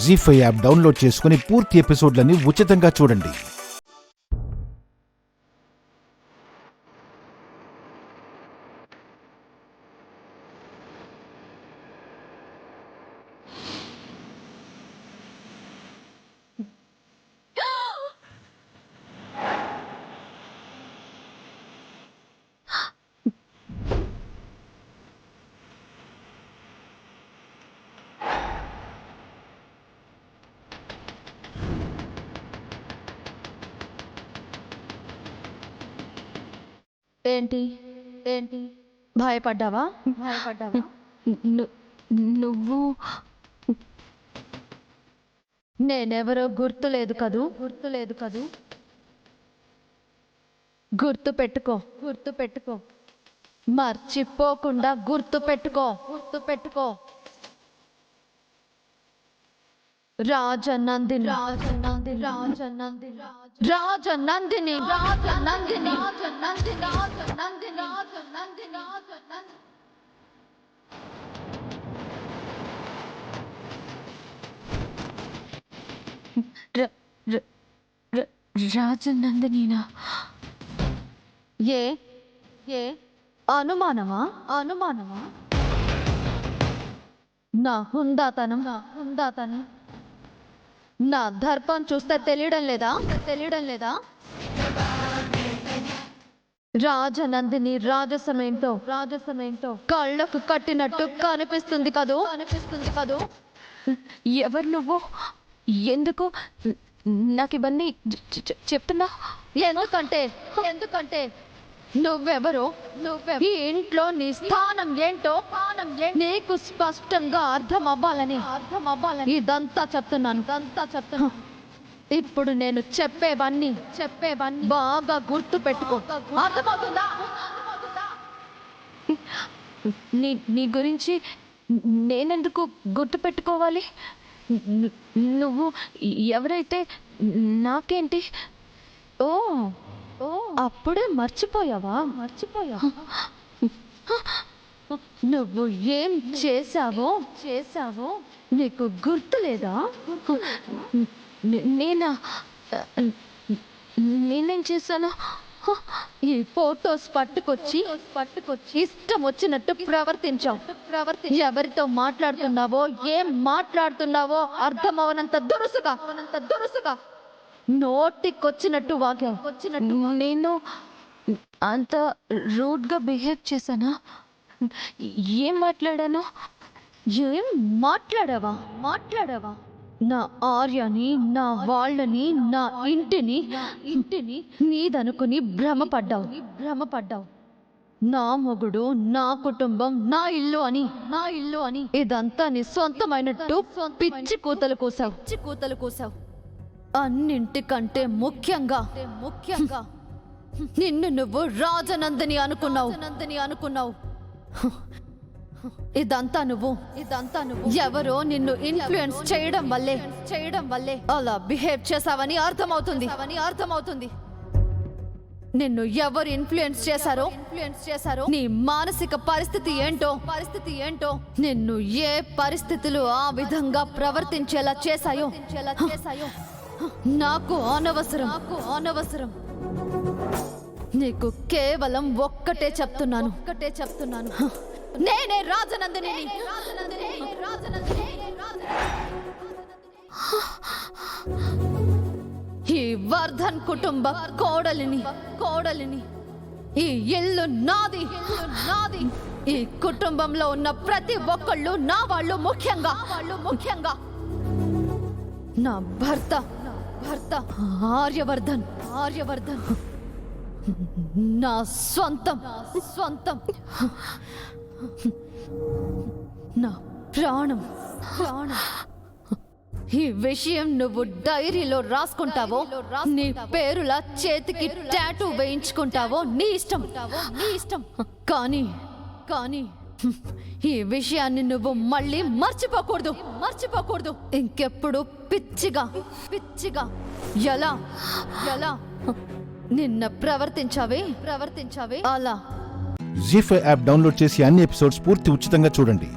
జీ5 app download చేసుకుని పూర్తి ఎపిసోడ్లని ఉచితంగా చూడండి. ఏంటి ఏంటి భయపడ్డావా? నువ్వు నేనెవరో గుర్తులేదు కదూ. గుర్తు పెట్టుకో మర్చిపోకుండా గుర్తు పెట్టుకో. రాజనందిని. రాజనందినినా? ఏ అనుమానమా? నా హుందాతనం నా దర్పం చూస్తే తెలియడం లేదా? రాజనందిని రాజసమయంతో కళ్ళకు కట్టినట్టు కనిపిస్తుంది కదూ. ఎవరు నువ్వు? ఎందుకు నాకు ఇవన్నీ చెప్తున్నా? ఎందుకంటే నువ్వెవరో ఈ ఇంట్లో నీ స్థానం ఏంటో నీకు స్పష్టంగా అర్థం అవ్వాలని ఇదంతా చెప్తున్నాను. ఇప్పుడు నేను చెప్పేవన్నీ బాగా గుర్తు పెట్టుకో. అర్థమవుతుందా? నీ గురించి నేనెందుకు గుర్తు పెట్టుకోవాలి? నువ్వు ఎవరైతే నాకేంటి? ఓ అప్పుడే మర్చిపోయావా? నువ్వు ఏం చేశావో నీకు గుర్తులేదా? నేనేం చేశాను? ఈ ఫోటోస్ పట్టుకొచ్చి ఇష్టం వచ్చినట్టు ప్రవర్తించావు. ఎవరితో మాట్లాడుతున్నావో ఏం మాట్లాడుతున్నావో అర్థమవనంత దురుసుగా నోటికొచ్చినట్టు వాగావు. నేను అంత రూడ్గా బిహేవ్ చేశానా? ఏం మాట్లాడాను? ఏం మాట్లాడావా? నా ఆర్యని, నా వాళ్ళని, నా ఇంటిని నీదనుకుని భ్రమపడ్డావు. నా మొగుడు, నా కుటుంబం, నా ఇల్లు అని ఇదంతా నీ సొంతమైనట్టు పిచ్చి కూతలు కూసావు. అన్నింటికంటే ముఖ్యంగా నిన్ను నువ్వు రాజనందిని అనుకున్నావు. ఇదంతా నువ్వు ఎవరో నిన్ను ఇన్ఫ్లుయెన్స్ చేయడం వల్లే అలా బిహేవ్ చేసావని అర్థమవుతుంది. నిన్ను ఎవరు ఇన్ఫ్లుయెన్స్ చేశారో నీ మానసిక పరిస్థితి ఏంటో నిన్ను ఏ పరిస్థితులు ఆ విధంగా ప్రవర్తించేలా చేశాయో నాకు అనవసరం. నీకు కేవలం ఒక్కటే చెప్తున్నాను. నేనే రాజనందిని. ఈ వర్ధన్ కుటుంబ కోడలిని. ఈ ఇల్లు నాది. ఈ కుటుంబంలో ఉన్న ప్రతి ఒక్కళ్ళు నా వాళ్ళు. ముఖ్యంగా నా భర్త ఆర్యవర్ధన్ నా స్వంతం నా ప్రాణం. ఈ విషయం నువ్వు డైరీలో రాసుకుంటావో, నీ పేరులా చేతికి టాటూ వేయించుకుంటావో నీ ఇష్టం. కానీ ఈ విషయాన్ని నువ్వు మళ్ళీ మర్చిపోకూడదు. ఇంకెప్పుడు పిచ్చిగా ఎలా నిన్న ప్రవర్తించావే అలా. జీ5 యాప్ డౌన్లోడ్ చేసి అన్ని ఎపిసోడ్స్ పూర్తి ఉచితంగా చూడండి.